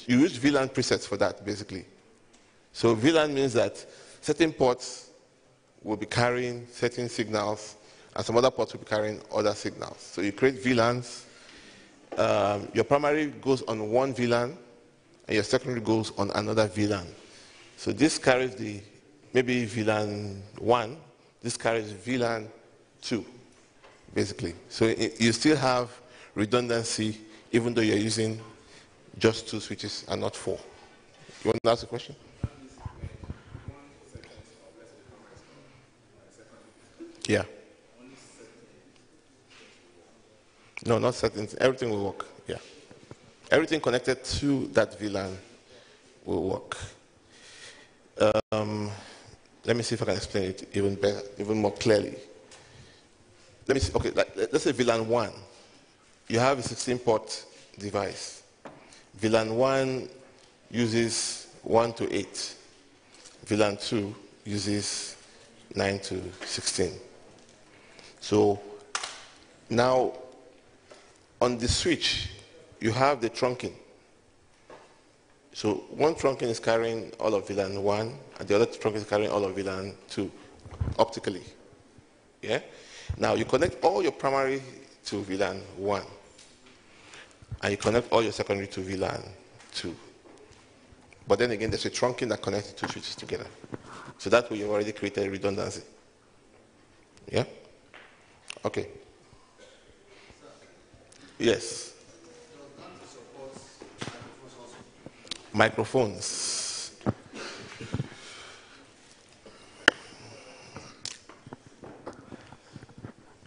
You use VLAN presets for that, basically. So VLAN means that certain ports will be carrying certain signals, and some other ports will be carrying other signals. So you create VLANs. Your primary goes on one VLAN, and your secondary goes on another VLAN. So this carries maybe VLAN 1, this carries VLAN 2, basically. So you still have redundancy, even though you're using just 2 switches and not 4. You want to ask a question? Yeah. No, not settings. Everything will work. Yeah. Everything connected to that VLAN will work. Let me see if I can explain it even better, even more clearly. Let me see. Okay, let's say VLAN 1. You have a 16-port device. VLAN 1 uses 1 to 8. VLAN 2 uses 9 to 16. So now on the switch, you have the trunking. So one trunking is carrying all of VLAN 1, and the other trunking is carrying all of VLAN 2 optically. Yeah? Now you connect all your primary to VLAN 1, and you connect all your secondary to VLAN 2. But then again, there's a trunking that connects the 2 switches together. So that way you've already created redundancy. Yeah? Okay. Yes. Microphones.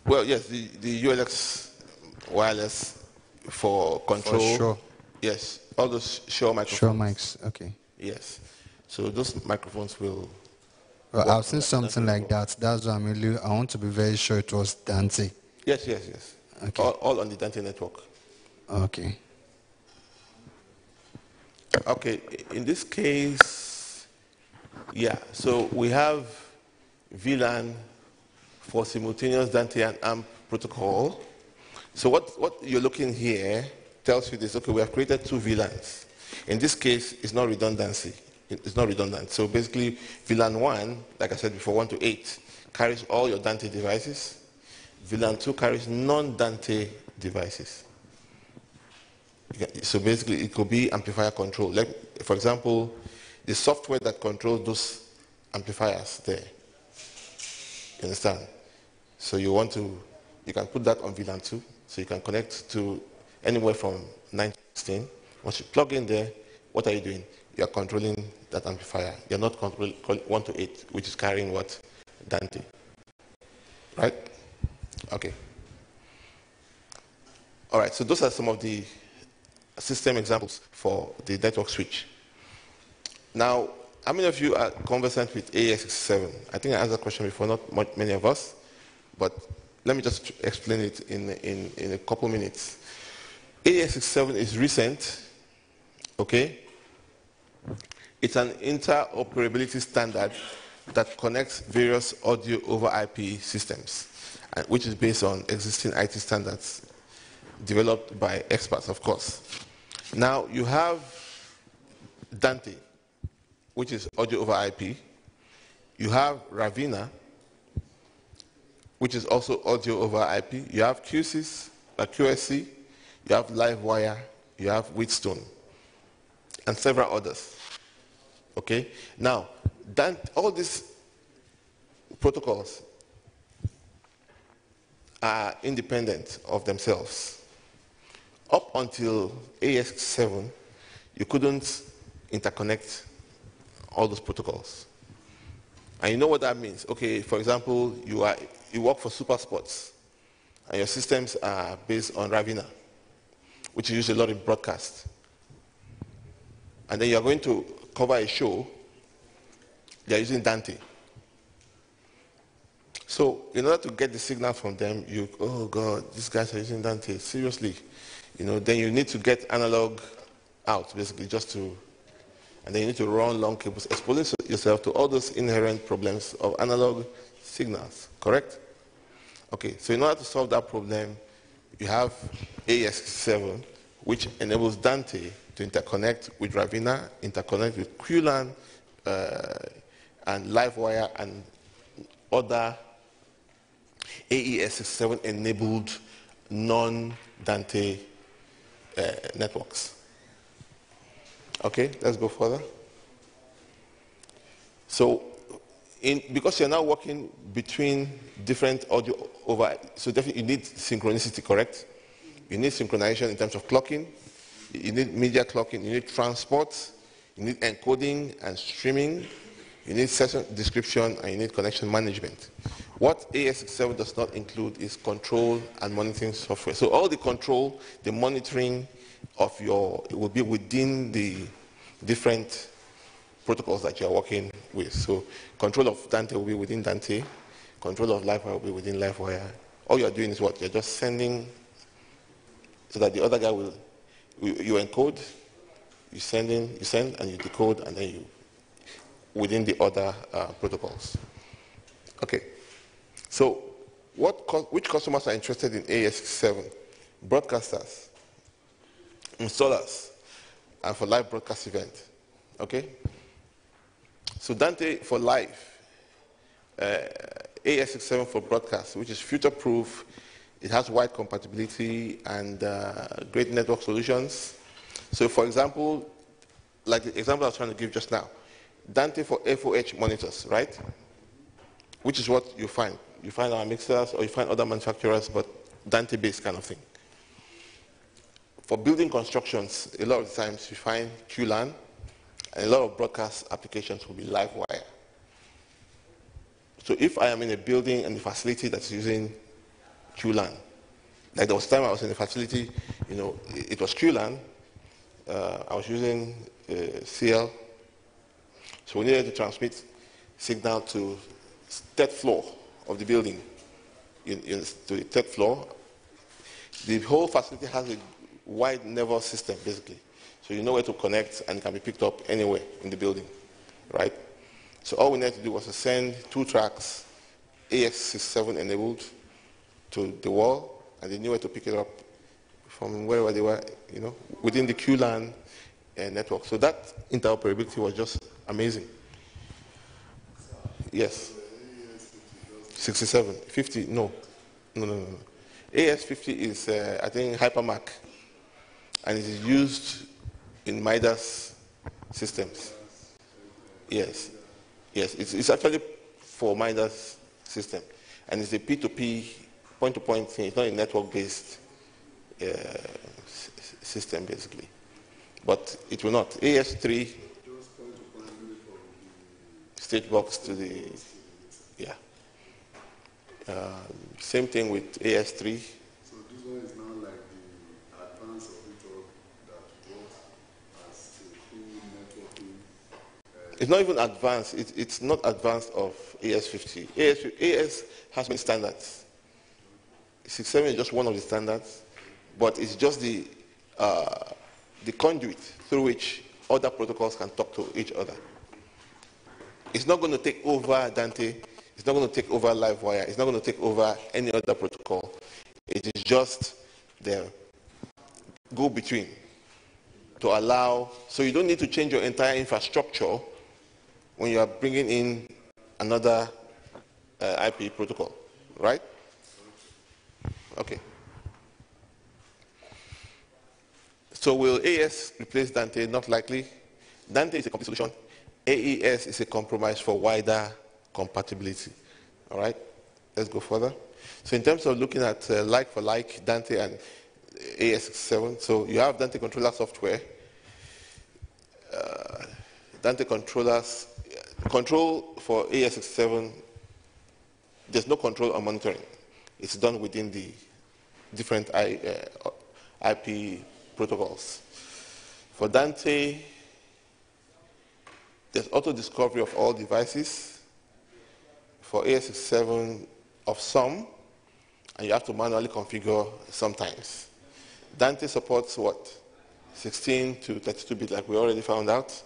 Well, yes, the ULX wireless for control. For sure. Yes, all those Shure microphones. Sure mics, okay. Yes. So those microphones will. Well, I've seen something like that. That's why I want to be very sure it was Dante. Yes, yes, yes. Okay. All on the Dante network. Okay. Okay, in this case, yeah, so we have VLAN for simultaneous Dante and AMP protocol. So what you're looking here tells you this, okay, we have created 2 VLANs. In this case, it's not redundancy. It's not redundant. So basically, VLAN 1, like I said before, 1 to 8, carries all your Dante devices. VLAN 2 carries non-Dante devices. So basically, it could be amplifier control. Like, for example, the software that controls those amplifiers there. You understand? So you can put that on VLAN 2. So you can connect to anywhere from 9 to 16. Once you plug in there, what are you doing? You are controlling that amplifier. You're not controlling 1 to 8, which is carrying what? Dante. Right? Okay. All right, so those are some of the system examples for the network switch. Now, how many of you are conversant with AES67? I think I asked that question before, not many of us, but let me just explain it in a couple minutes. AES67 is recent, okay? It's an interoperability standard that connects various audio over IP systems, which is based on existing IT standards developed by experts, of course. Now, you have Dante, which is audio over IP. You have Ravina, which is also audio over IP. You have QSC, you have Livewire, you have Wheatstone, and several others. Okay? Now, all these protocols are independent of themselves. Up until AES7, you couldn't interconnect all those protocols. And you know what that means? Okay, for example, you work for Supersports, and your systems are based on Ravina, which is used a lot in broadcast. And then you're going to cover a show, they're using Dante. So in order to get the signal from them, oh God, these guys are using Dante, seriously. Then you need to get analog out, basically, and then you need to run long cables, exposing yourself to all those inherent problems of analog signals, correct? Okay, so in order to solve that problem, you have AES7, which enables Dante to interconnect with Ravina, interconnect with QLAN, and LiveWire and other AES67 enabled non-Dante networks. Okay, let's go further. So, because you're now working between different audio over, so definitely you need synchronicity, correct? You need synchronization in terms of clocking, you need media clocking, you need transport, you need encoding and streaming, you need session description, and you need connection management. What AES67 does not include is control and monitoring software. So all the control, the monitoring of it will be within the different protocols that you're working with. So control of Dante will be within Dante, control of LiveWire will be within LiveWire. All you're doing is what? You're just sending so that the other guy you encode, you send, and you decode, and then you within the other protocols. Okay. So which customers are interested in AES7? Broadcasters, installers, and for live broadcast event. Okay? So Dante for live, AES67 for broadcast, which is future-proof. It has wide compatibility and great network solutions. So for example, like the example I was trying to give just now, Dante for FOH monitors, right? Which is what you find. You find our mixers or you find other manufacturers, but Dante-based kind of thing. For building constructions, a lot of times you find QLAN, and a lot of broadcast applications will be LiveWire. So if I am in a building and a facility that's using QLAN, like there was time I was in a facility, it was QLAN, I was using CL, so we needed to transmit signal to third floor of the building, to the third floor. The whole facility has a wide network system, basically. So you know where to connect, and it can be picked up anywhere in the building, right? So all we needed to do was to send 2 tracks, AES67 enabled, to the wall, and they knew where to pick it up from wherever they were, within the QLAN network. So that interoperability was just amazing. Yes. 67, 50, no. AS50 is, I think, HyperMac, and it is used in Midas systems. Yes, it's actually for Midas system, and it's a P2P, point-to-point thing. It's not a network-based system, basically. But it will not. AS3, stage box to the, yeah. Same thing with AS3. So this one is now like the advance of it all that works as a full networking. It's not even advanced. It's not advanced of AS50. AS has many standards. 67 is just one of the standards, but it's just the conduit through which other protocols can talk to each other. It's not going to take over Dante. It's not going to take over LiveWire. It's not going to take over any other protocol. It is just the go-between to allow, so you don't need to change your entire infrastructure when you are bringing in another IP protocol, right? Okay. So will AES replace Dante? Not likely. Dante is a complete solution. AES is a compromise for wider compatibility. All right, let's go further. So in terms of looking at like for like Dante and AES67, so you have Dante controller software, Dante controllers, control for AES67, there's no control or monitoring. It's done within the different IP protocols. For Dante, there's auto discovery of all devices. For AES67 of some, and you have to manually configure sometimes. Dante supports what? 16 to 32-bit, like we already found out.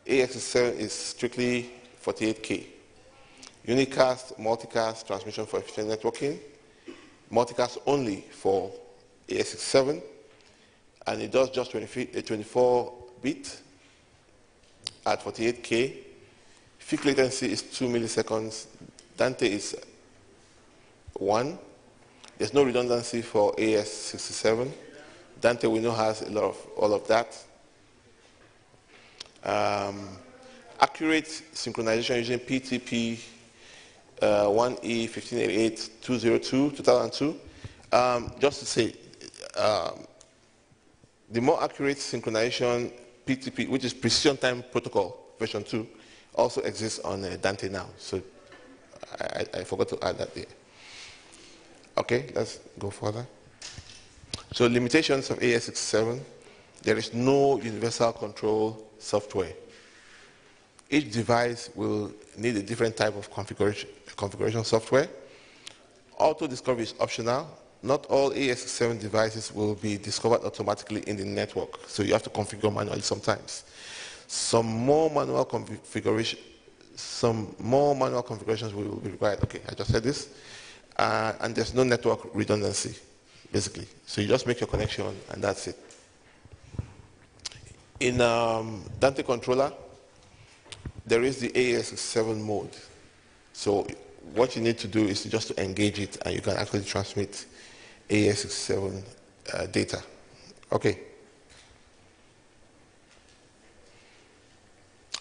AES67 is strictly 48K. Unicast, multicast, transmission for efficient networking. Multicast only for AES67. and it does just 24-bit at 48K. Peak latency is 2 milliseconds. Dante is 1. There's no redundancy for AES67. Dante we know has a lot of all of that. Accurate synchronization using PTP 1E1588202 2002. Just to say, the more accurate synchronization PTP, which is Precision Time Protocol version 2, also exists on Dante now. So I forgot to add that there. Okay, let's go further. So limitations of AES67, there is no universal control software. Each device will need a different type of configuration software. Auto discovery is optional. Not all AES67 devices will be discovered automatically in the network, so you have to configure manually sometimes. Some more manual configurations will be required. Okay, I just said this. And there's no network redundancy, basically. So you just make your connection, and that's it. In Dante controller, there is the AES7 mode. So what you need to do is just to engage it, and you can actually transmit AES7 data. Okay.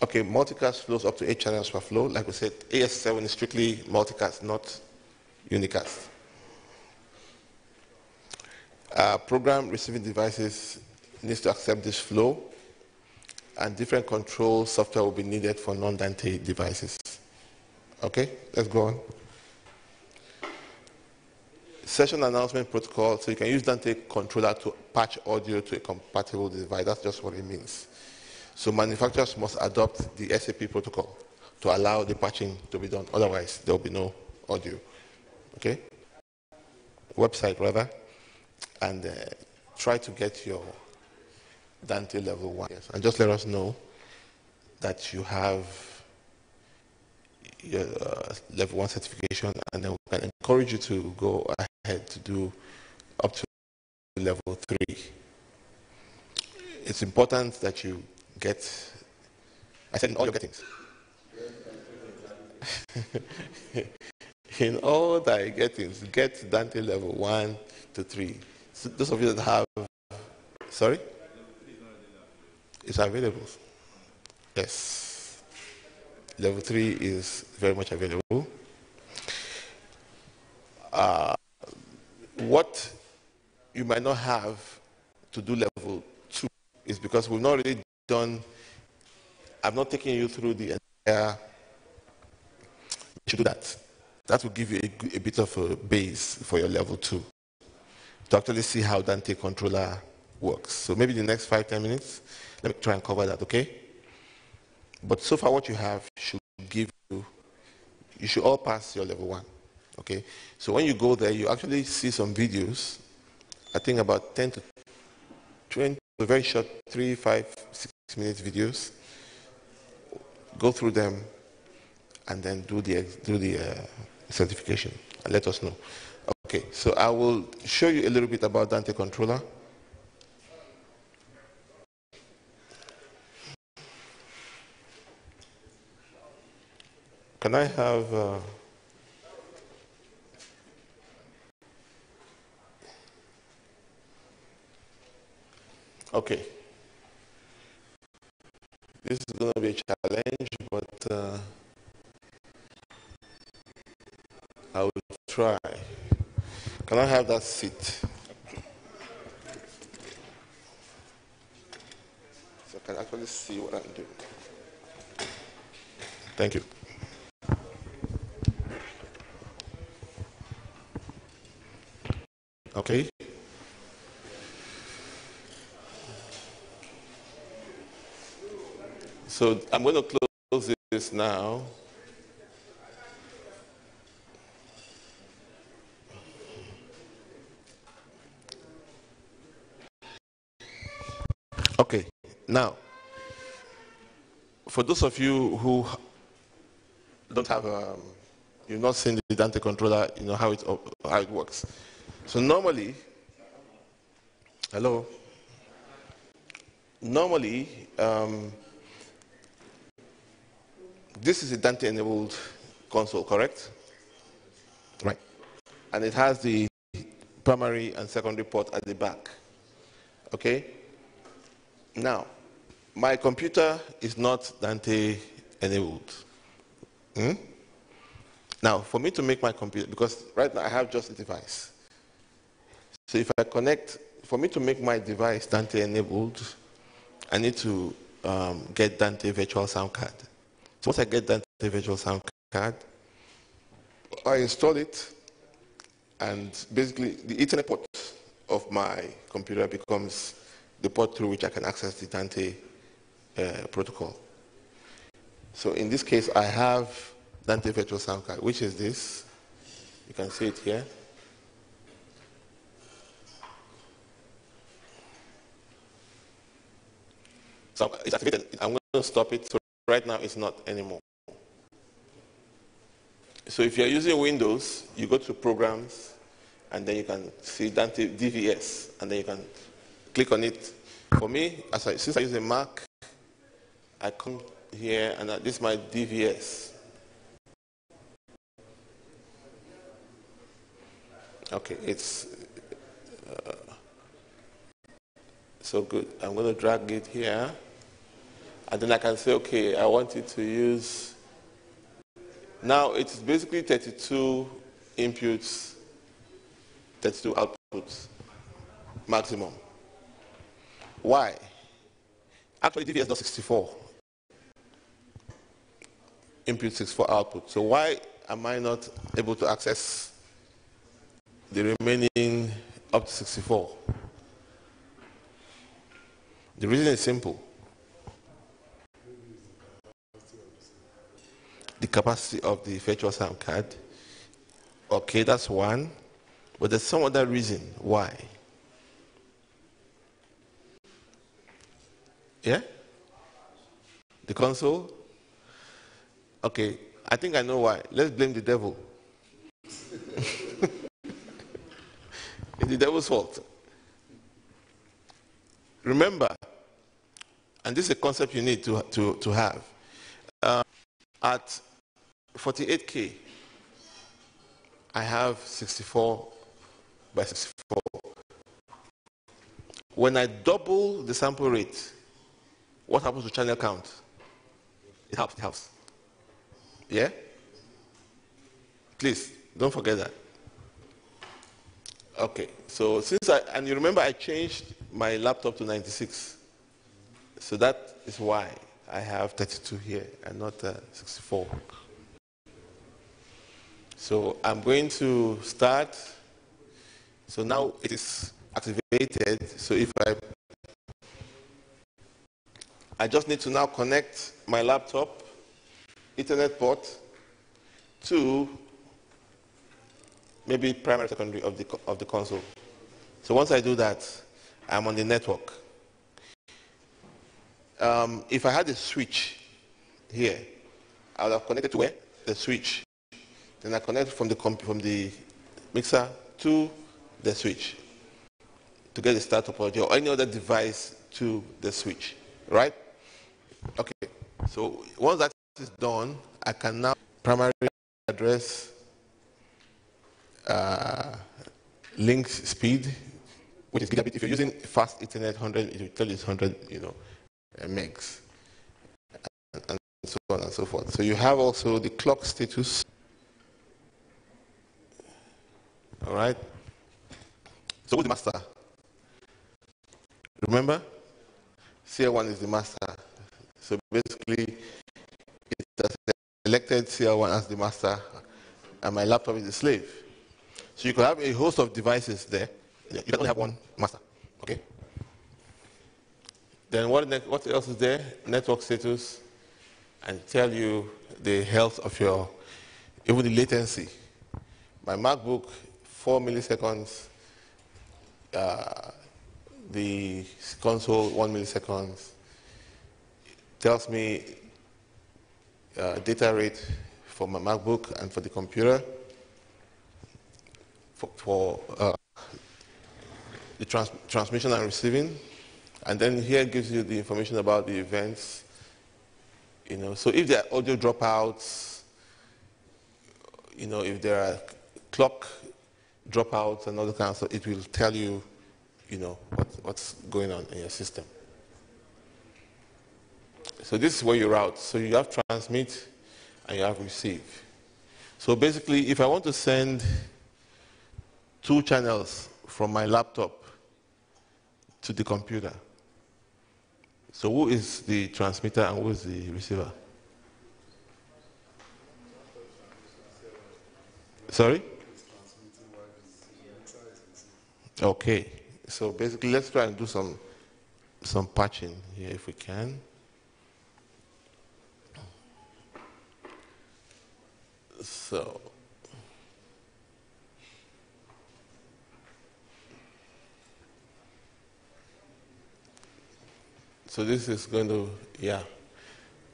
Okay, multicast flows up to 8 channels per flow. Like we said, AES7 is strictly multicast, not unicast. Program receiving devices needs to accept this flow, and different control software will be needed for non-Dante devices. Okay, let's go on. Session announcement protocol, so you can use Dante controller to patch audio to a compatible device. That's just what it means. So manufacturers must adopt the SAP protocol to allow the patching to be done. Otherwise, there will be no audio. Okay? Website, rather. And try to get your Dante level 1. Yes. And just let us know that you have your level 1 certification, and then we can encourage you to go ahead to do up to level 3. It's important that you get, I said in all your gettings. In all thy gettings, get Dante level 1 to 3. So those of you that have, sorry? It's available. Yes. Level 3 is very much available. What you might not have to do level 2 is because we've not really done, I've not taken you through the entire, you should do that. That will give you a bit of a base for your level 2 to actually see how Dante controller works. So maybe the next 5-10 minutes, let me try and cover that, okay? But so far what you have should give you, you should all pass your level 1, okay? So when you go there, you actually see some videos, I think about 10 to 20, very short, 3, 5, 6 minutes videos. Go through them and then do the certification and let us know. Okay, so I will show you a little bit about Dante controller. Can I have okay. This is going to be a challenge, but I will try. Can I have that seat? So I can actually see what I'm doing. Thank you. Okay. So I'm going to close this now. Okay, now, for those of you who don't have, you've not seen the Dante controller, you know how it works. So normally, hello? normally, this is a Dante-enabled console, correct? Right. And it has the primary and secondary port at the back. Okay? Now, my computer is not Dante-enabled. Now, for me to make my computer, because right now I have just a device. So if I connect, for me to make my device Dante-enabled, I need to get Dante Virtual Sound Card. So once I get Dante Virtual Sound Card, I install it, and basically the Ethernet port of my computer becomes the port through which I can access the Dante protocol. So in this case, I have Dante Virtual Sound Card, which is this. You can see it here. So it's activated. I'm going to stop it. So right now it's not anymore. So if you're using Windows, you go to Programs, and then you can see Dante DVS, and then you can click on it. For me, since I use a Mac, I come here, and this is my DVS. Okay, it's so good. I'm going to drag it here, and then I can say, okay, I want it to use. Now it's basically 32 inputs, 32 outputs maximum. Why? Actually, DVS does 64 input, 64 output. So why am I not able to access the remaining up to 64? The reason is simple. The capacity of the virtual sound card. Okay, that's one. But there's some other reason why. Yeah? The console? Okay, I think I know why. Let's blame the devil. It's the devil's fault. Remember, and this is a concept you need to have. At 48K, I have 64 by 64. When I double the sample rate, what happens to channel count? It helps. Yeah? Please, don't forget that. Okay, so and you remember I changed my laptop to 96. So that is why I have 32 here and not 64. So I'm going to start. So now it is activated. So if I just need to now connect my laptop, Ethernet port, to maybe primary, secondary of the console. So once I do that, I'm on the network. If I had a switch here, I would have connected to where? The switch. Then I connect from the mixer to the switch to get the start topology or any other device to the switch, right? Okay, so once that is done, I can now primary address link speed, which is gigabit. If you're using fast Ethernet 100, it will tell you it's 100, megs, and so on and so forth. So you have also the clock status. All right. So who's the master? Remember, CL1 is the master. So basically, it has selected CL1 as the master, and my laptop is the slave. So you could have a host of devices there. You can only have one master. Okay. Then what else is there? Network status, and tell you the health of even the latency. My MacBook, 4 milliseconds. The console, 1 millisecond. Tells me data rate for my MacBook and for the computer. For the transmission and receiving, And then here gives you the information about the events. So if there are audio dropouts, if there are clock dropouts and other kinds, so it will tell you, what's going on in your system. So this is where you route. So you have transmit and you have receive. So basically, if I want to send 2 channels from my laptop to the computer, so who is the transmitter and who is the receiver? Sorry? Okay. So basically, let's try and do some patching here if we can. So this is going to, yeah.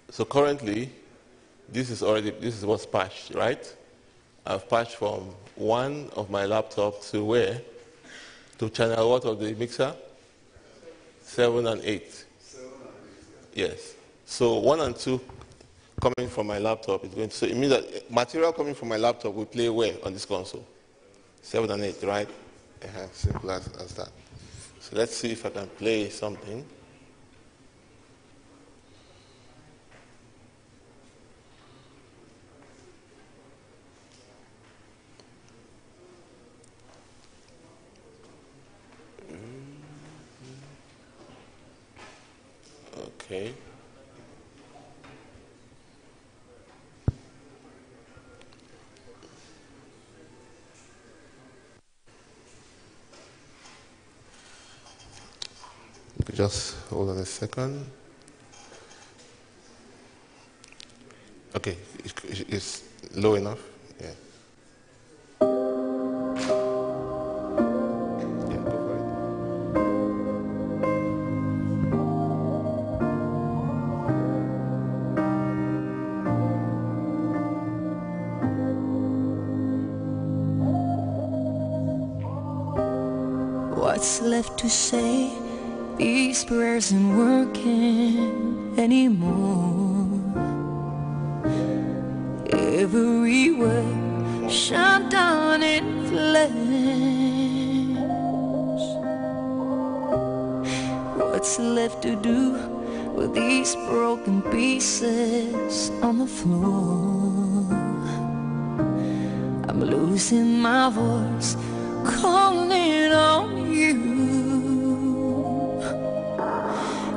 So currently, this is what's patched, right? I've patched from one of my laptop to where? To channel what of the mixer? 7 and 8. Yes. So 1 and 2 coming from my laptop is going to, so it means that material coming from my laptop will play where on this console? 7 and 8, right? Simple as that. So let's see if I can play something. Okay. Just hold on a second. Okay, it's low enough. Yeah. Yeah, go for it. What's left to say? These prayers aren't working anymore. Every word shut down in flames. What's left to do with these broken pieces on the floor? I'm losing my voice, calling on you.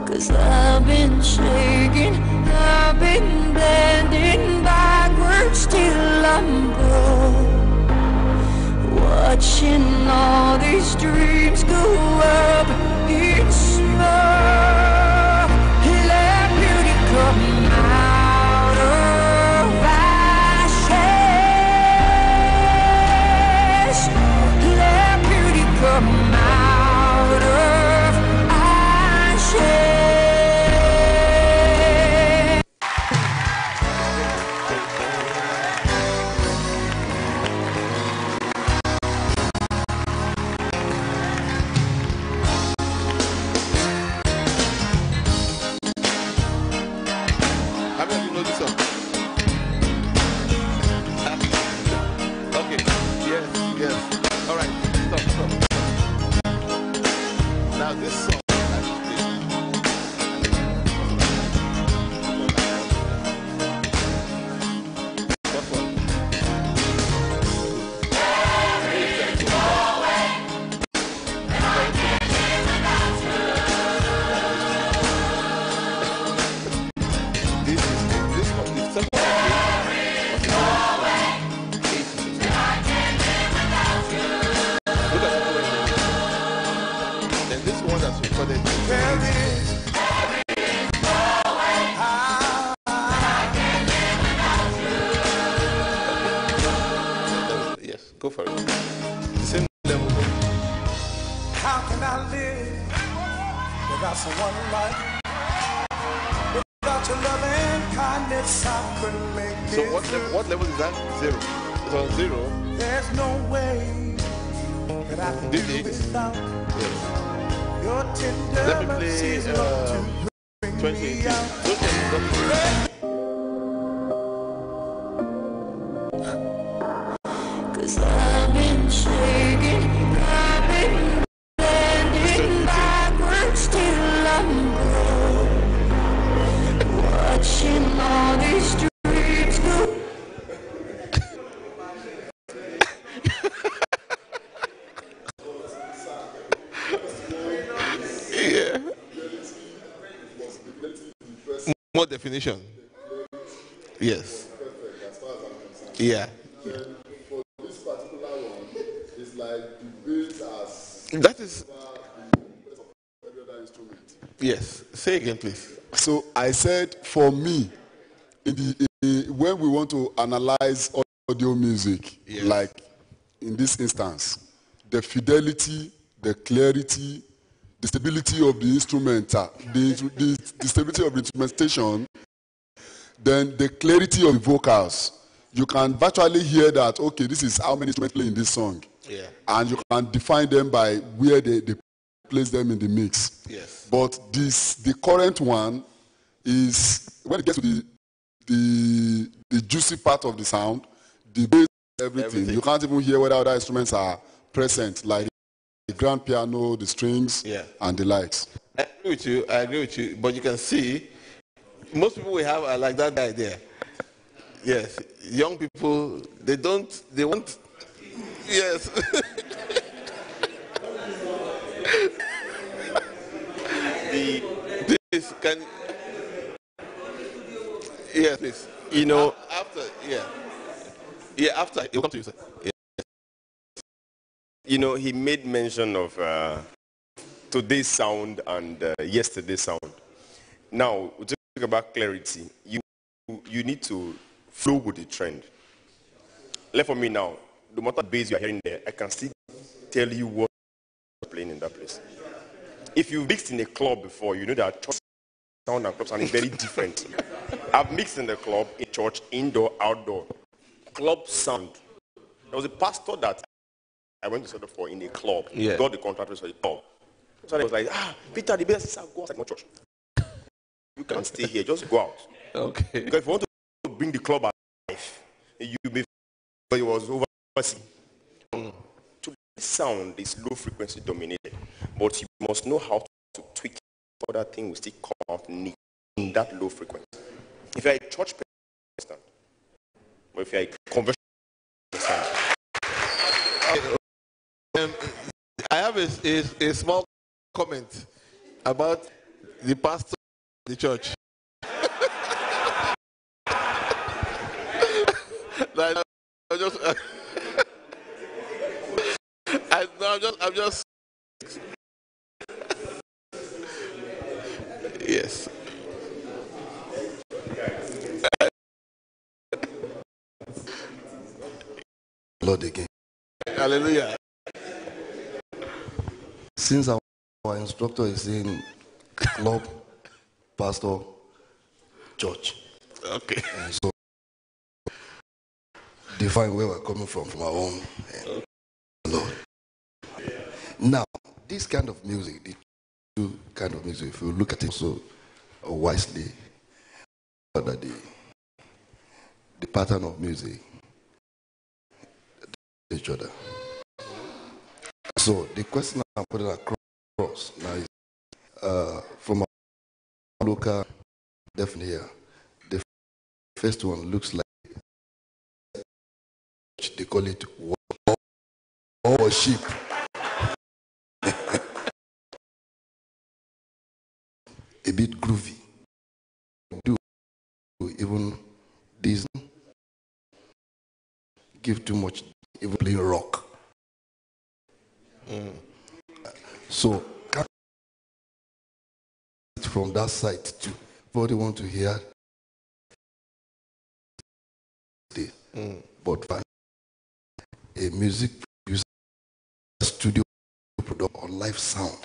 'Cause I've been shaking, I've been bending backwards till I'm broke, watching all these dreams go up in smoke. Let beauty come out of ashes. Let beauty come out of ashes. Go for it. The same level. How can I live without someone like you? Without your love and kindness, I couldn't make it. So what level is that? 0. It's on 0. There's no way that I can This do is without. Yes. Your tender Let me love play sees love to bring me 2018. out. Cause I've been shaking, I've been bending backwards till I'm gone. Watching all these streets go. Yeah. More definition. Yes. Yeah. Then for this particular one, it's like the bass as That is, every other instrument. yes. Say again, please. So I said, for me, when we want to analyze audio music, Yes. like in this instance, the fidelity, the clarity, the stability of the instrument, the stability of the instrumentation, then the clarity of the vocals. You can virtually hear that, okay, this is how many instruments play in this song. Yeah. And you can define them by where they place them in the mix. Yes. But the current one is, when it gets to the juicy part of the sound, the bass, everything, you can't even hear whether other instruments are present, like the grand piano, the strings, Yeah. and the likes. I agree with you. But you can see, most people we have are like that guy there. Yes. Young people, they want, yes. This can, yes, please. You know, After, yeah. Yeah, after, it'll come to you, sir. Yeah. you know, he made mention of today's sound and yesterday's sound. Now, we talk about clarity. You need to flow with the trend. Like for me now, no matter the bass you are hearing there, I can still tell you what is playing in that place. If you've mixed in a club before, you know that church sound and club sound is very different. I've mixed in the club, in church, indoor, outdoor. Club sound. There was a pastor that I went to set up for in a club. Yeah. Got the contractors for the club. So I was like, Peter, the best is go outside my church. You can't stay here, just go out. Okay. Because if you want to bring the club alive, you may, but it was overseas. So this sound is low frequency dominated, but you must know how to tweak so that thing will still come out neat in that low frequency. If you're a church person, or if you're a conversion person, I have a small comment about the pastor of the church. Like, I'm just, yes. Lord again. Hallelujah. Since our instructor is in club, pastor, church, Okay. and so define where we're coming from our own Lord. Now, this kind of music, the two kind of music, if you look at it so wisely, that the pattern of music each other. So the question I'm putting across now is from our local definition here. The first one looks like they call it worship. A bit groovy. Do even this give too much, even playing rock. So from that side too, everybody want to hear this. But a music producer, studio producer, or live sound,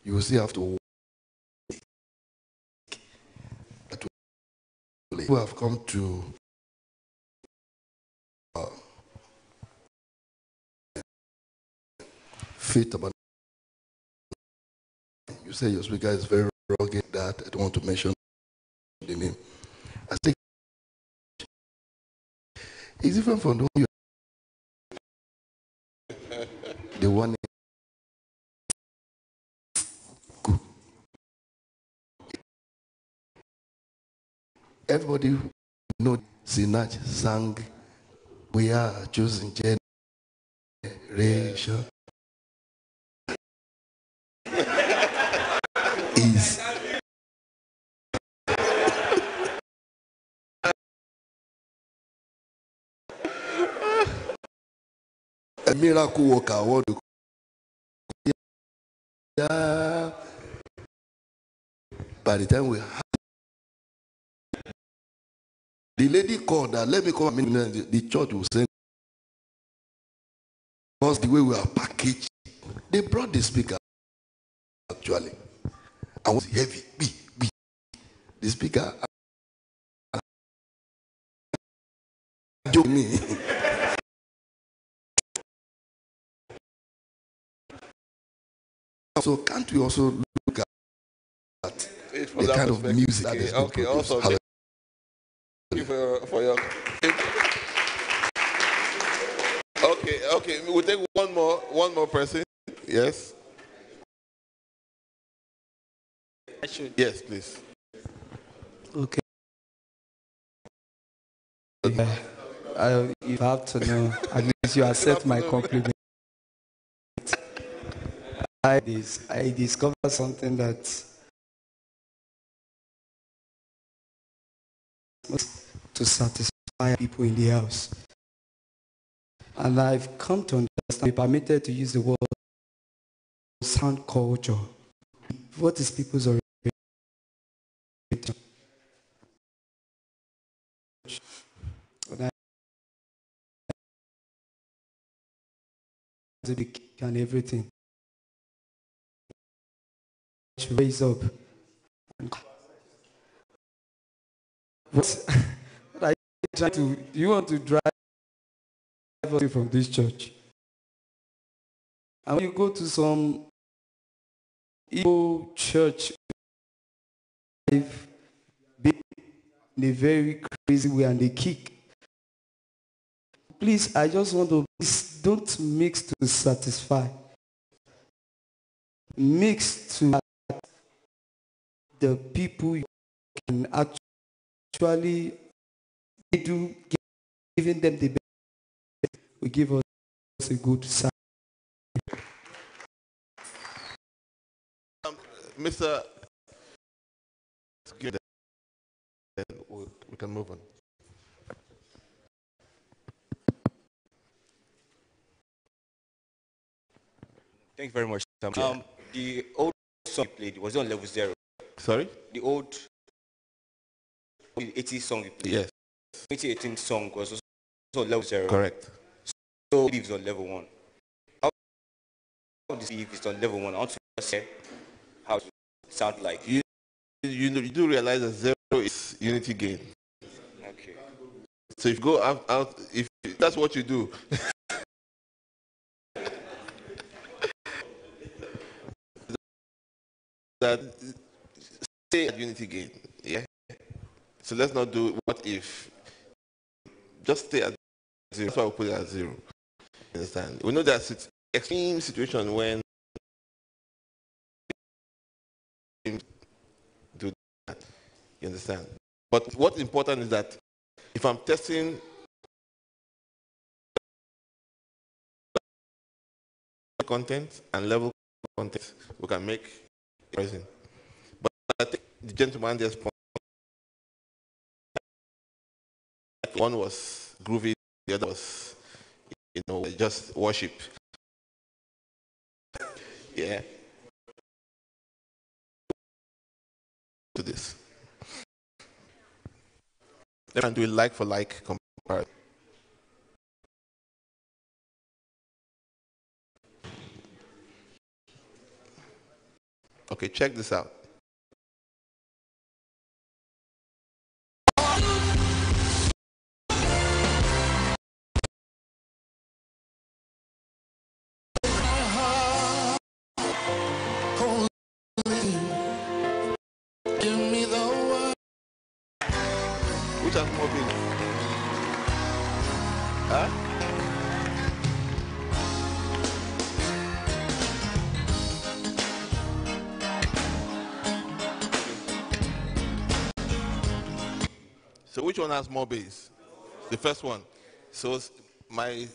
you will still have to who have come to faith about you say your speaker is very rugged, that I don't want to mention the name. I think it's different from the one the one everybody know Sinach sang We Are Chosen Generation. Is a miracle worker. What do yeah. By the time we have the lady called that, let me come in, the church will send us the way we are packaged. They brought the speaker actually. I was heavy. The speaker me. So can't we also look at the kind of music that is being produced? Also, thank you for your. Okay. We'll take one more person. Yes. I should. Yes, please. Okay. You have to know. At least you accept my compliment. I discovered something that to satisfy people in the house. And I've come to understand, be permitted to use the word sound culture. What is people's orientation? And everything. To raise up. What are you trying to? Do you want to drive away from this church? And when you go to some Igbo church, in a very crazy way, and they kick. Please, I just want to, please don't mix to satisfy. Mix to the people you can actually do, giving them the best, will give us a good sign. Mr. Then we can move on. Thank you very much, Sam. The old song you played, was it on level 0? Sorry? The old 80 song you played? Yes. 2018 song was also on level 0? Correct. So it was on level 1. How do you see if it's on level 1? I want to say how it sound like. You do realize that 0 is unity gain. Okay. So if you go out if that's what you do, that stay at unity gain. Yeah. So let's not do what if. Just stay at 0. That's why we put it at 0. You understand? We know that it's extreme situation when do that. You understand? But what's important is that if I'm testing content and level content, we can make a reason. But I think the gentleman just pointed, one was groovy, the other was, just worship. Yeah. To this. They can do it like for like comparison. Okay, check this out. has more bass? Huh? So which one has more bass? The first one. So my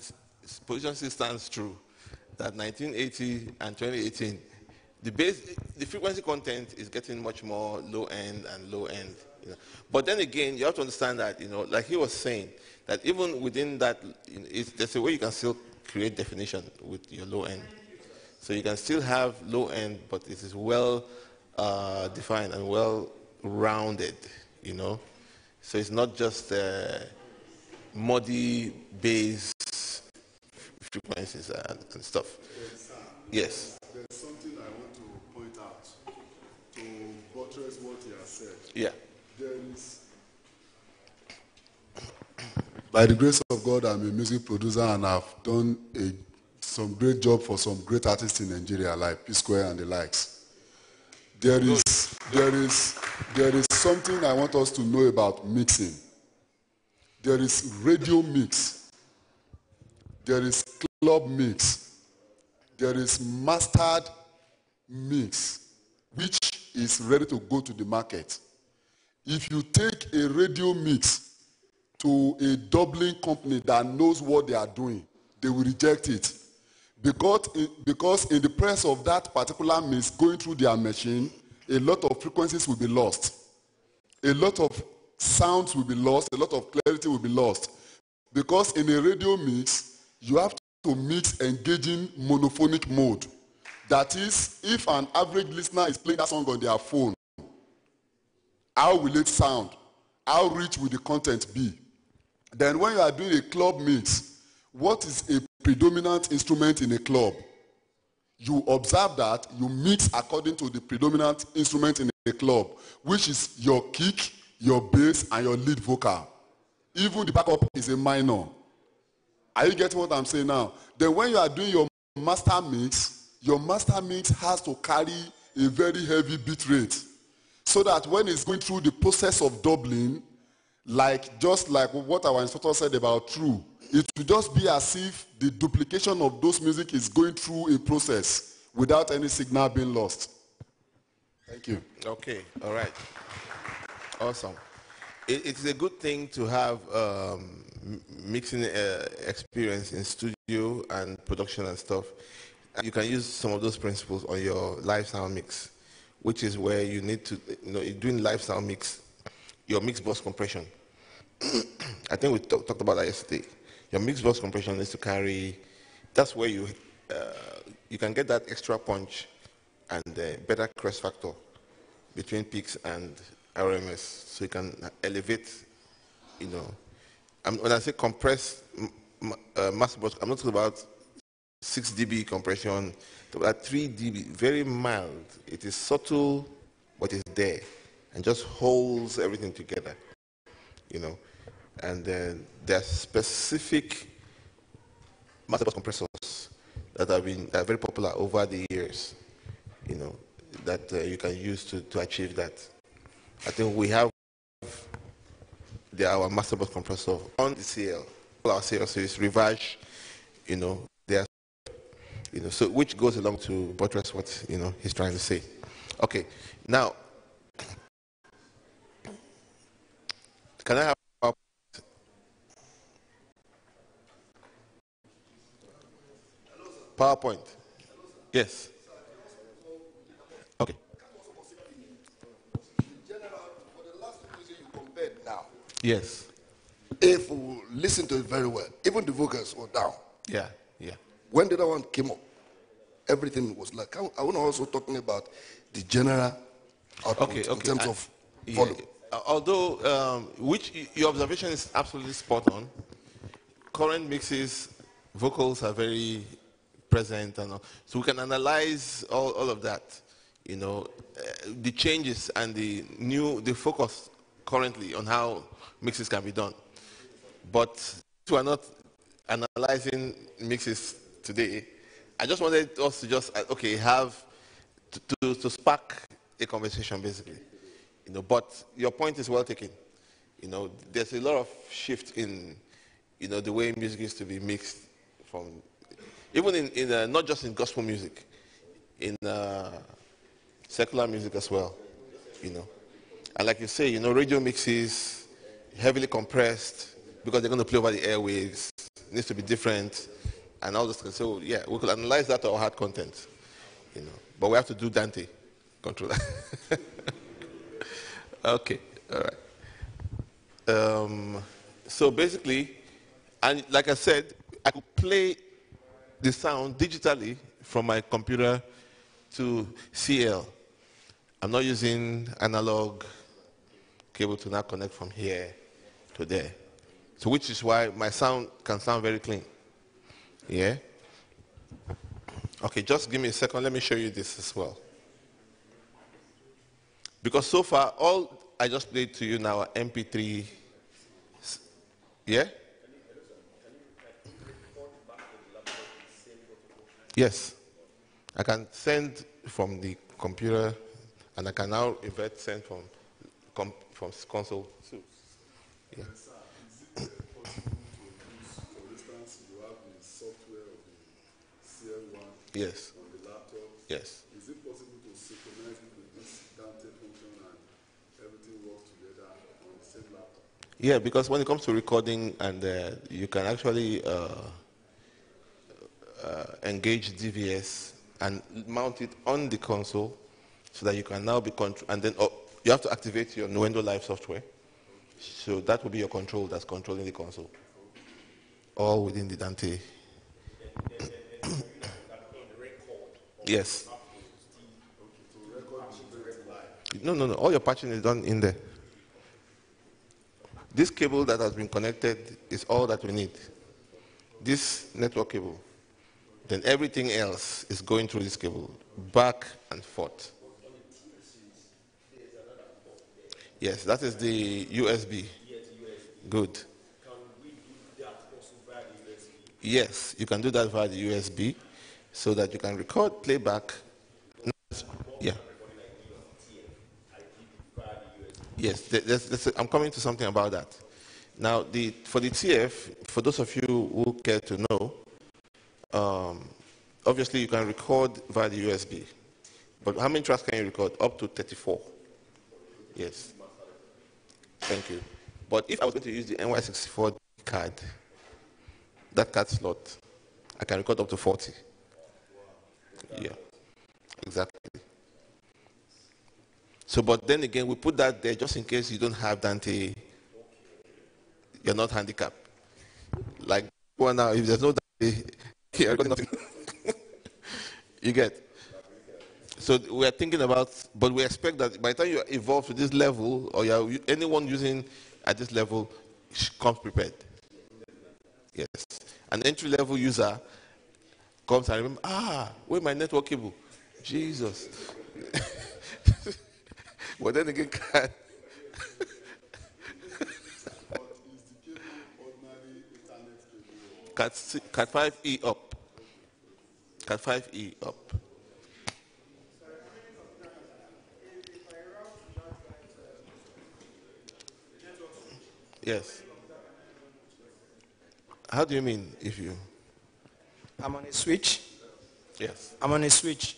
position still stands true that 1980 and 2018, the frequency content is getting much more low end and low end. You know. But then again, you have to understand that, like he was saying, that even within that, there's a way you can still create definition with your low end. So you can still have low end, but it is well defined and well rounded, So it's not just muddy bass frequencies and stuff. Yes. There's something I want to point out to buttress what he has said. Yeah. There is, by the grace of God, I'm a music producer and I've done some great job for some great artists in Nigeria, like P Square and the likes. There is something I want us to know about mixing. There is radio mix. There is club mix. There is mastered mix, which is ready to go to the market. If you take a radio mix to a Dublin company that knows what they are doing, they will reject it. Because in the press of that particular mix going through their machine, a lot of frequencies will be lost. A lot of sounds will be lost, a lot of clarity will be lost. Because in a radio mix, you have to mix engaging monophonic mode. That is, if an average listener is playing that song on their phone, how will it sound? How rich will the content be? Then when you are doing a club mix, what is a predominant instrument in a club? You observe that you mix according to the predominant instrument in a club, which is your kick, your bass, and your lead vocal. Even the backup is a minor. Are you getting what I'm saying now? Then when you are doing your master mix has to carry a very heavy beat rate, so that when it's going through the process of doubling, just like what our instructor said about true, it will just be as if the duplication of those music is going through a process without any signal being lost. Thank you. Okay, all right. Awesome. It's a good thing to have mixing experience in studio and production and stuff. You can use some of those principles on your lifestyle mix, which is where you need to, you're doing lifestyle mix, your mix bus compression. I think we talked about that yesterday. Your mix bus compression needs to carry, that's where you can get that extra punch and better crest factor between peaks and RMS, so you can elevate, when I say compress master bus, I'm not talking about 6 dB compression, about 3 dB, very mild. It is subtle, but it's there, and just holds everything together, And then there are specific master bus compressors that are very popular over the years, that you can use to achieve that. I think we have our master bus compressor on the CL. All our CL series, Rivage, they are, so which goes along to buttress what he's trying to say. Okay, now can I have PowerPoint? Yes. Okay. Now, yes. If we listen to it very well, even the vocals were down. Yeah. When the other one came up, everything was like, I want to also talking about the general output in terms of volume. Although, your observation is absolutely spot on. Current mixes, vocals are very present, and so we can analyze all of that. The changes and the focus currently on how mixes can be done. But we are not analyzing mixes today. I just wanted us to have to spark a conversation, basically. But your point is well taken. You know, there's a lot of shift in, you know, the way music is to be mixed from, even in not just in gospel music, in secular music as well, you know. And like you say, you know, radio mixes, heavily compressed, because they're going to play over the airwaves, it needs to be different, and all this. So yeah, we could analyze that or hard content, you know. But we have to do Dante, control that. Okay, all right. So basically, and like I said, I could play the sound digitally from my computer to CL. I'm not using analog cable to now connect from here to there. So which is why my sound can sound very clean. Yeah? Okay, just give me a second. Let me show you this as well. Because so far, all I just played to you now are MP3. Yeah? Yes. I can send from the computer, and I can now send from console too. Yeah. For instance, you have the software of the CL1 Yes. on the laptop. Yes. Is it possible to synchronize it with this Dante function and everything works together on the same laptop? Yeah, because when it comes to recording, and you can actually engage DVS and mount it on the console so that you can now be and then you have to activate your Nuendo Live software. So that will be your control that's controlling the console. All within the Dante. Yes. No. All your patching is done in there. This cable that has been connected is all that we need. This network cable. Then everything else is going through this cable, back and forth. Yes, that is the USB. Good. Yes, you can do that via the USB so that you can record playback. Yeah. Yes, I'm coming to something about that. Now, for the TF, for those of you who care to know, obviously you can record via the USB. But how many tracks can you record? Up to 34. Yes. Thank you. But if I was going to use the NY64 card, that card slot, I can record up to 40. Yeah, exactly. So, but then again, we put that there just in case you don't have Dante, you're not handicapped. Like one now, if there's no Dante, you're recording nothing. You get. So we are thinking about, but we expect that by the time you evolve to this level, or anyone using at this level comes prepared. Yes. An entry-level user comes and remember, where's my network cable? Jesus. But then again, Cat 5E up. Cat 5E up. Yes. How do you mean if you? I'm on a switch. Yes. I'm on a switch.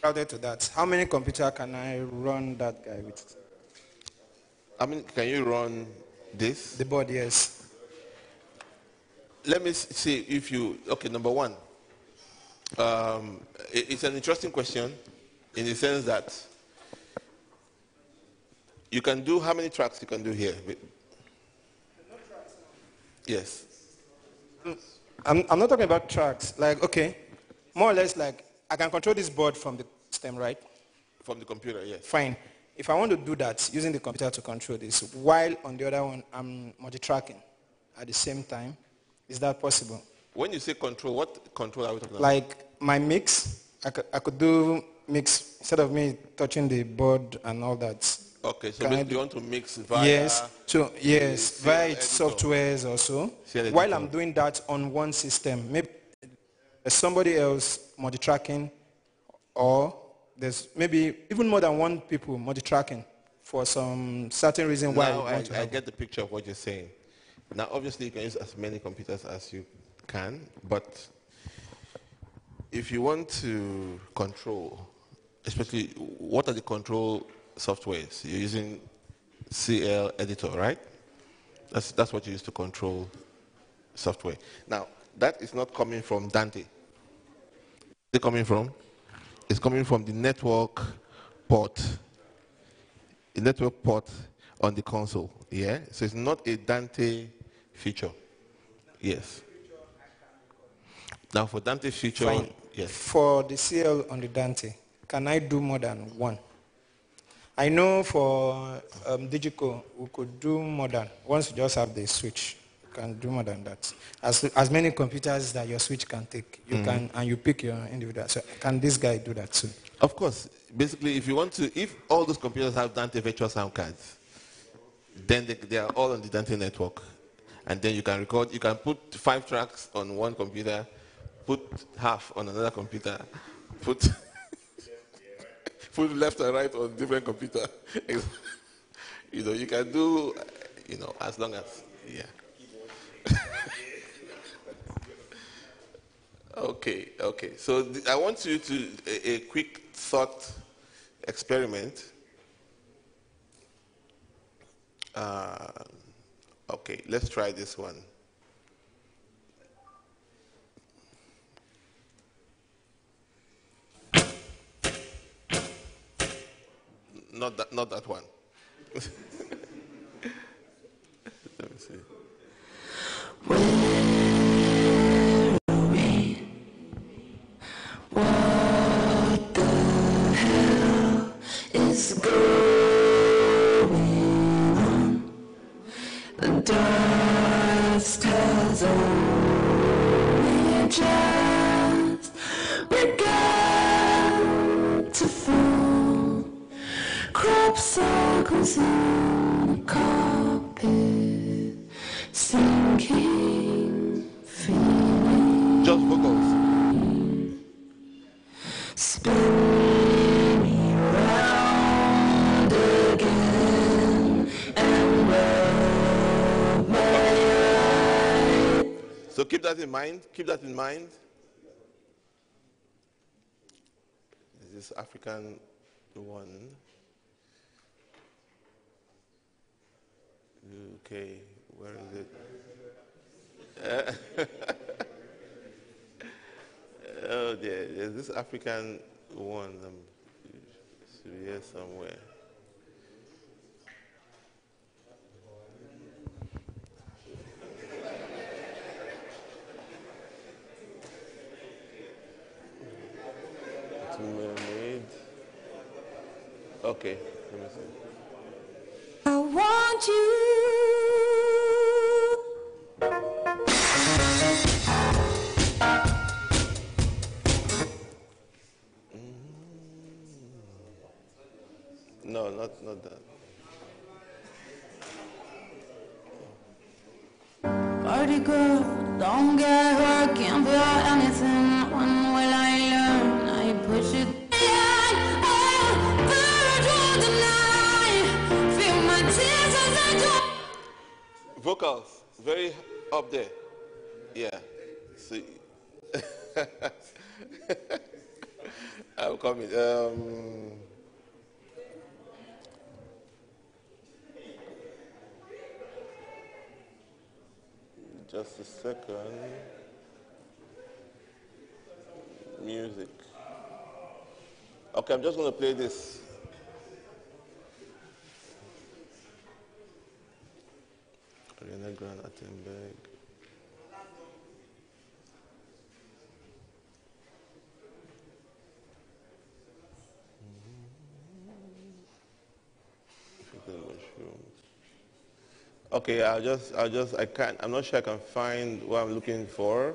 Routed to that. How many computer can I run that guy with? I mean, can you run this? The board, yes. Let me see if you. Okay, number one. It's an interesting question in the sense that you can do how many tracks you can do here? Yes. I'm not talking about tracks. Like, okay, more or less like I can control this board from the system, right? From the computer, yes. Fine. If I want to do that using the computer to control this, while on the other one I'm multi-tracking at the same time, is that possible? When you say control, what control are we talking about? Like my mix, I could do mix instead of me touching the board and all that. Okay, so basically you want to mix via... Yes, via its softwares also. While I'm doing that on one system, maybe there's somebody else multi-tracking, or there's maybe even more than one people multi-tracking for some certain reason why Now I want to I have get the picture of what you're saying. Now, obviously, you can use as many computers as you can, but if you want to control, especially what are the control softwares? You're using CL editor, right? That's what you use to control software. Now, that is not coming from Dante. Where's it coming from? It's coming from the network port. The network port on the console, yeah? So it's not a Dante feature. Yes. Now for Dante feature, Fine. yes. For the CL on the Dante, can I do more than one? I know for Digico, we could do more than, once you just have the switch, you can do more than that. As many computers that your switch can take, you can, and you pick your individual. So can this guy do that too? Of course. Basically, if you want to, if all those computers have Dante virtual sound cards, then they are all on the Dante network. And then you can record, you can put 5 tracks on one computer, put half on another computer, put put left and right on different computer. You know, you can do, you know, as long as, yeah. Okay. So I want you to, a quick thought experiment. Okay, let's try this one. Not that one. Let me see. What the hell is going on? The dust has only just begun to fall. Crop circles in the carpet, sinking feeling. Just vocals. Spin me round again and rub my eyes. So keep that in mind. Keep that in mind. This is African one. Okay, where is it? Oh dear, there's this African one. Should be here somewhere. It's mermaid. Okay, let me see. I want you. No, not that. Party girl, don't get hurt, can't feel anything. When will I learn? I push it. Feel my tears as I go. Vocals, very up there. Yeah. See. I'm coming. Just a second. Music. Okay, I'm just going to play this. Ariana Grande Attenberg. Okay, I'm not sure I can find what I'm looking for,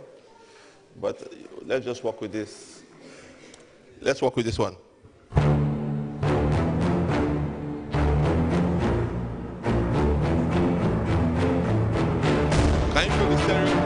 but let's just work with this. Let's work with this one. Can you feel the stereo?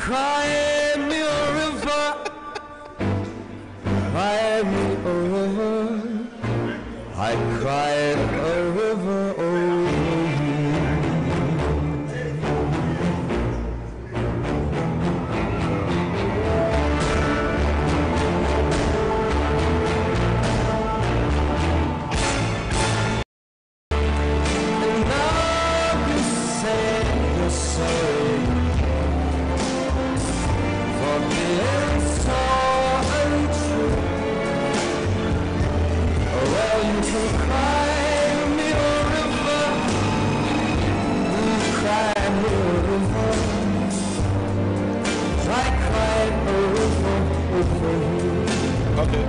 cry me a river, cry me a river, I cried a river over you. And now you say you're sorry for being so untrue. Well, you can cry me a river, you cry me a river, I cried a river over you. Okay.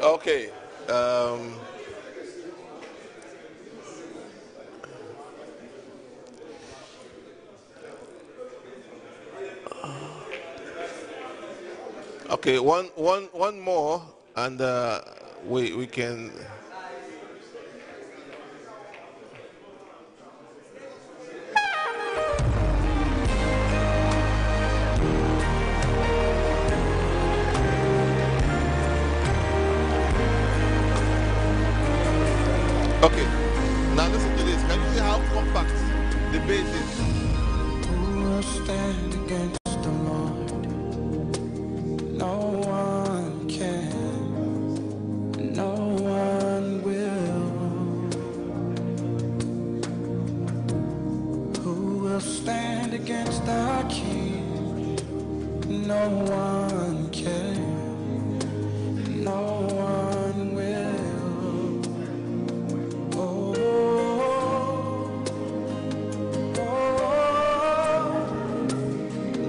Okay. Okay, one more, and we can. Okay, now listen to this. Can you see how compact the bass is? Who will stand against the Lord? No one can, no one will. Who will stand against the King? No one can, no one will. Oh,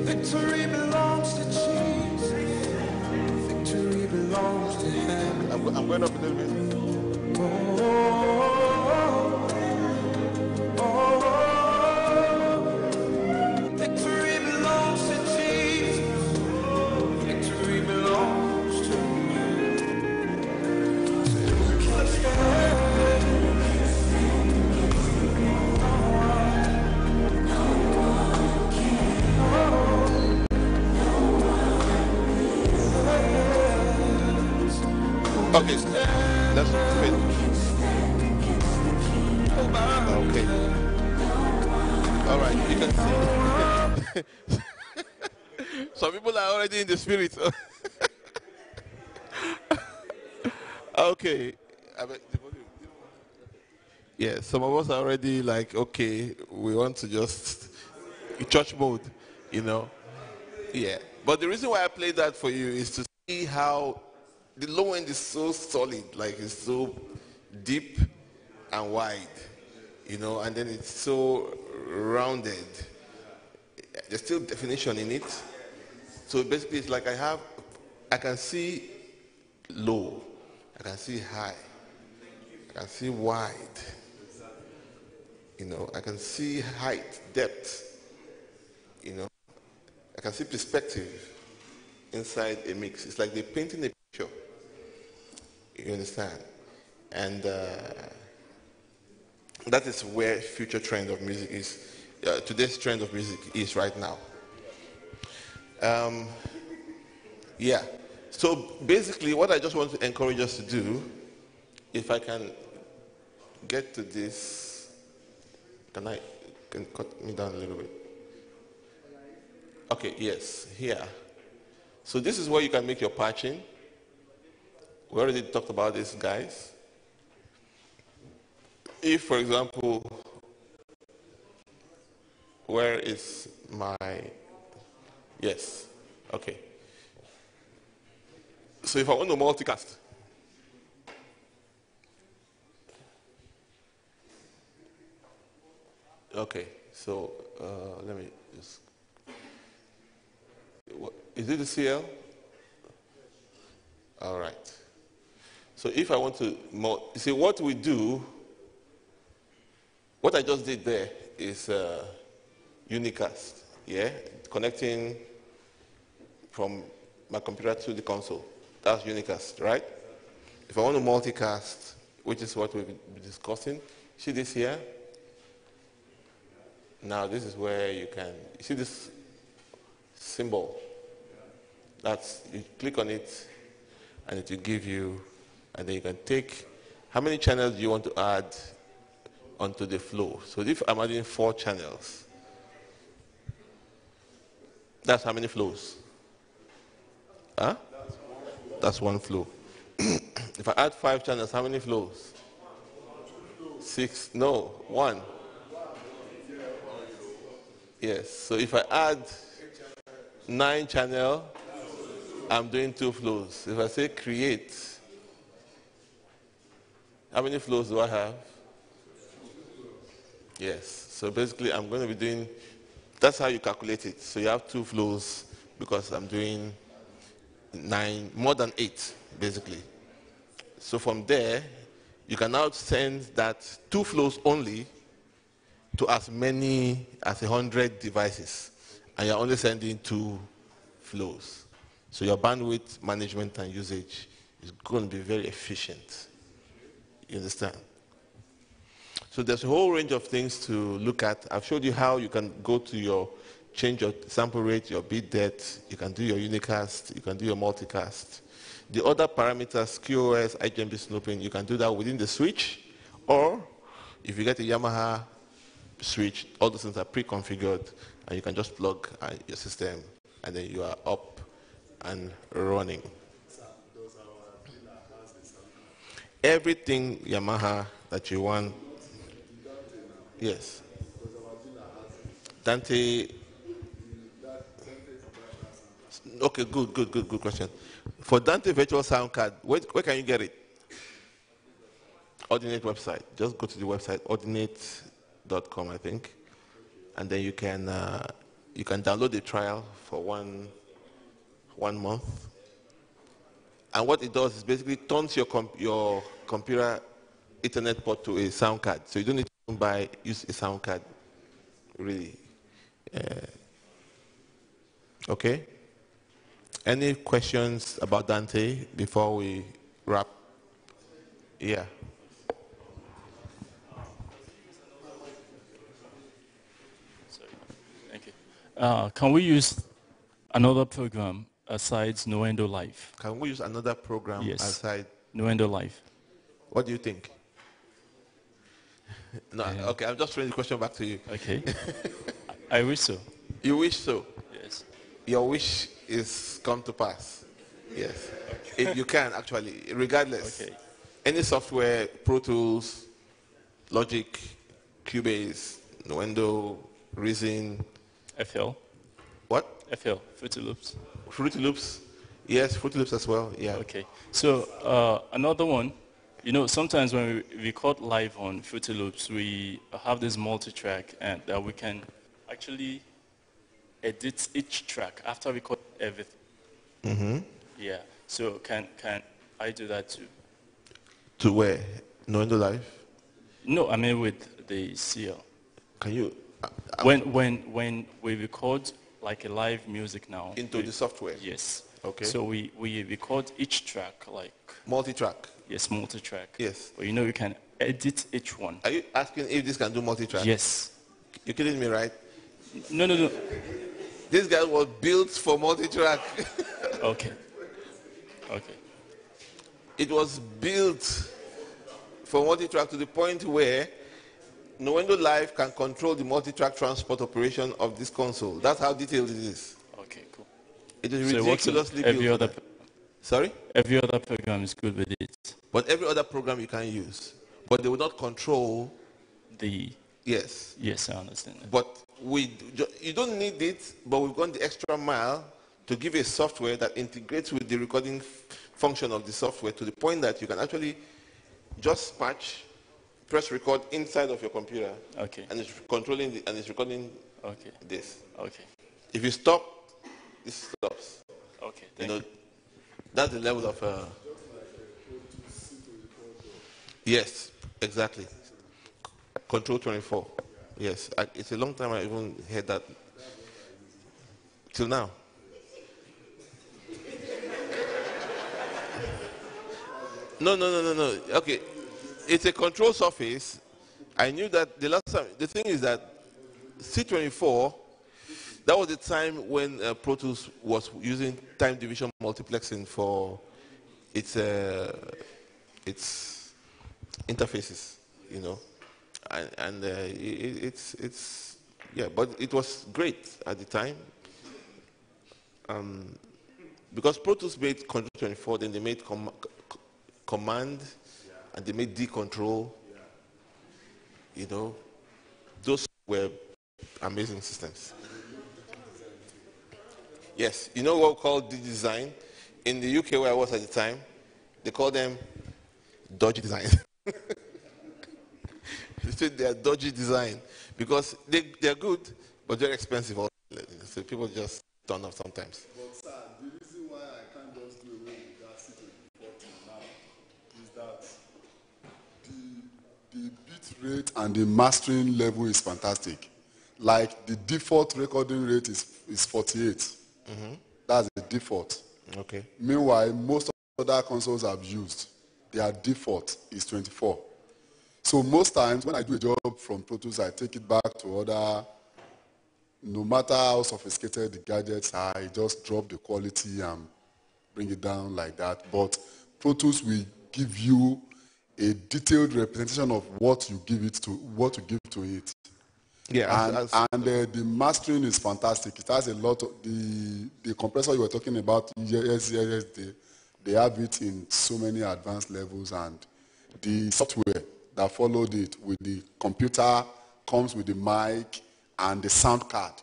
victory belongs to Jesus. Victory belongs to Him. I'm going up a little bit. Victory belongs to Jesus. Victory belongs to Him. So who can stand? Okay, let's wait. Okay. All right, you can see. Some people are already in the spirit. Okay. Yeah, some of us are already like, okay, we want to just church mode, you know. Yeah. But the reason why I played that for you is to see how the low end is so solid, like it's so deep and wide, you know, and then it's so rounded. There's still definition in it. So basically it's like I can see low, I can see high, I can see wide, you know, I can see height, depth, you know, I can see perspective inside a mix. It's like they're painting a picture. You understand? And that is where future trend of music is. Today's trend of music is right now. Yeah. So basically, what I just want to encourage us to do, if I can get to this, can cut me down a little bit? Okay. Yes. Here. So this is where you can make your patching. We already talked about this, guys. If, for example, where is my, yes, okay. So if I want to multicast, okay, so let me just, is it the CL? All right. So if I want to, you see what we do, what I just did there is unicast, yeah? Connecting from my computer to the console. That's unicast, right? If I want to multicast, which is what we'll be discussing, see this here? Now this is where you can, you see this symbol? That's, you click on it and it will give you, and then you can take, how many channels do you want to add onto the flow? So if I'm adding 4 channels, that's how many flows? Huh? That's 1 flow. If I add 5 channels, how many flows? 6, no, 1. Yes, so if I add 9 channels, I'm doing 2 flows. If I say create, how many flows do I have? Yes, so basically I'm going to be doing, that's how you calculate it. So you have 2 flows because I'm doing 9, more than 8, basically. So from there, you can now send that 2 flows only to as many as 100 devices. And you're only sending 2 flows. So your bandwidth management and usage is going to be very efficient. You understand? So there's a whole range of things to look at. I've showed you how you can go to your, change your sample rate, your bit depth, you can do your unicast, you can do your multicast. The other parameters, QoS, IGMB snooping, you can do that within the switch, or if you get a Yamaha switch, all those things are pre-configured, and you can just plug your system, and then you are up and running. Everything Yamaha that you want, yes. Dante, okay, good question. For Dante Virtual Sound Card, where can you get it? Ordinate website. Just go to the website, ordinate.com, I think, and then you can download the trial for one month. And what it does is basically turns your computer Ethernet port to a sound card. So you don't need to use a sound card, really. Okay? Any questions about Dante before we wrap? Yeah. Sorry. Thank you. Can we use another program aside Nuendo Live? Can we use another program aside Nuendo Live? What do you think? No, okay, I'm just throwing the question back to you. Okay. I wish so. You wish so? Yes. Your wish is come to pass. Yes. Okay. If you can, actually, regardless. Okay. Any software, Pro Tools, Logic, Cubase, Nuendo, Reason. FL. What? FL, Fruity Loops. Fruity Loops. Yes, Fruity Loops as well, yeah. Okay. So another one, you know, sometimes when we record live on Fruity Loops, we have this multi-track and that we can actually edit each track after we record everything. Mm-hmm. Yeah. So can I do that too? To where? Nuendo Live? No, I mean with the CL. Can you? When we record like a live music now. Into the software? Yes. Okay. So we record each track like... Multi-track? Yes, multi-track. Yes. But you know you can edit each one. Are you asking if this can do multi-track? Yes. You're kidding me, right? No. This guy was built for multi-track. Okay. It was built for multi-track to the point where Nuendo Live can control the multi-track transport operation of this console. That's how detailed it is. Okay, cool. It is ridiculously built. Sorry? Every other program is good with it. But every other program you can use. But they will not control the... Yes. Yes, I understand that. But you don't need it, but we've gone the extra mile to give a software that integrates with the recording function of the software to the point that you can actually just press record inside of your computer. Okay. And it's controlling and it's recording this. Okay. If you stop, this stops. Okay. Thank you. That's the level of yes, exactly. Control 24. Yes. It's a long time I even heard that till now. No. Okay, it's a control surface. I knew that the last time. The thing is that C24, that was the time when Pro Tools was using time division multiplexing for its interfaces, you know, and it's yeah, but it was great at the time. Because Pro Tools made Control 24, then they made Command, and they made D Control. You know, those were amazing systems. Yes, you know what we call D design? In the UK where I was at the time, they call them dodgy design. They said they are dodgy design because they're good, but they're expensive. So people just turn off sometimes. But sir, the reason why I can't just do away with that system now is that the bit rate and the mastering level is fantastic. Like the default recording rate is 48. Mm-hmm. That's the default. Okay. Meanwhile, most other consoles I've used, their default is 24. So most times when I do a job from Pro Tools, I take it back to other, no matter how sophisticated the gadgets are, I just drop the quality and bring it down like that. But Pro Tools will give you a detailed representation of what you give to it. Yeah, and the mastering is fantastic. It has a lot of the compressor you were talking about. Yes, they have it in so many advanced levels, and the software that followed it with the computer comes with the mic and the sound card.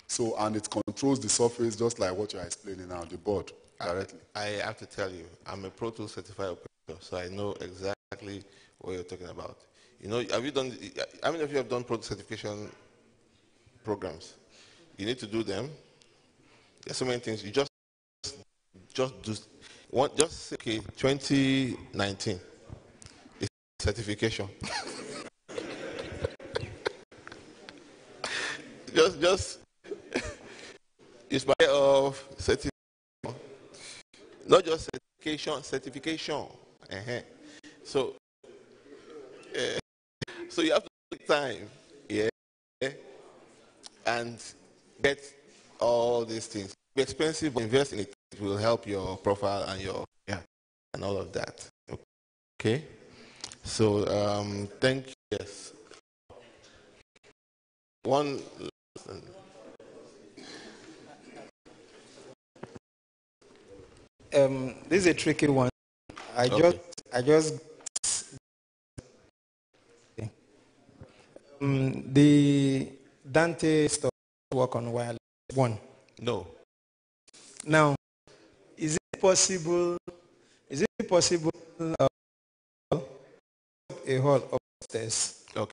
So, and it controls the surface just like what you're explaining now, the board directly. I have to tell you, I'm a Pro Tools certified operator, so I know exactly what you're talking about. You know, have you done? How many of you have done Pro Tools certification programs? You need to do them. There's so many things. You just do one. Just say, okay, 2019 is certification. just inspire of certification, not just certification. Uh-huh. So you have to take time, yeah, and get all these things. Be expensive, but invest in it. It will help your profile and and all of that. Okay. So thank you. Yes. One. This is a tricky one. I just the Dante stuff work on wireless one. No. Now, is it possible a hall upstairs? Okay.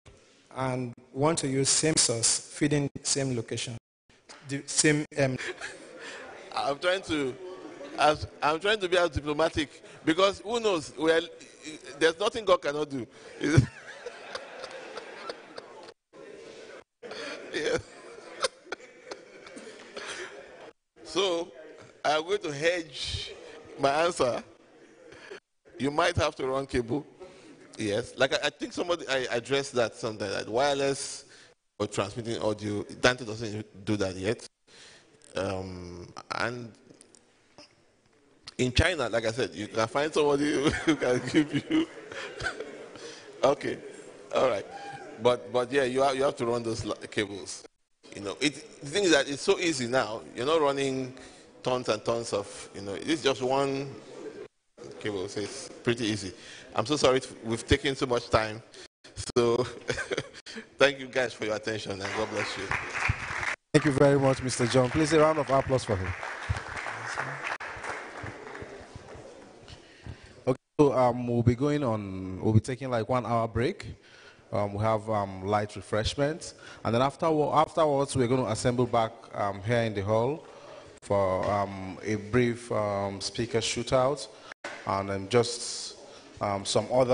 And want to use same source, feeding same location, the same. I'm trying to be as diplomatic because who knows? Well, there's nothing God cannot do. Yeah. So I'm going to hedge my answer. You might have to run cable. Yes, like I think somebody I addressed that something that wireless or transmitting audio. Dante doesn't do that yet. And in China, like I said, you can find somebody who can give you. Okay, all right, but yeah, you have to run those cables. You know, the thing is that it's so easy now. You're not running tons and tons of. You know, it's just one cable, so it's pretty easy. I'm so sorry we've taken so much time. So thank you guys for your attention and God bless you. Thank you very much, Mr. John. Please a round of applause for him. Okay, so we'll be taking like 1 hour break. We have light refreshments, and then afterwards we're going to assemble back here in the hall for a brief speaker shootout, and then just some other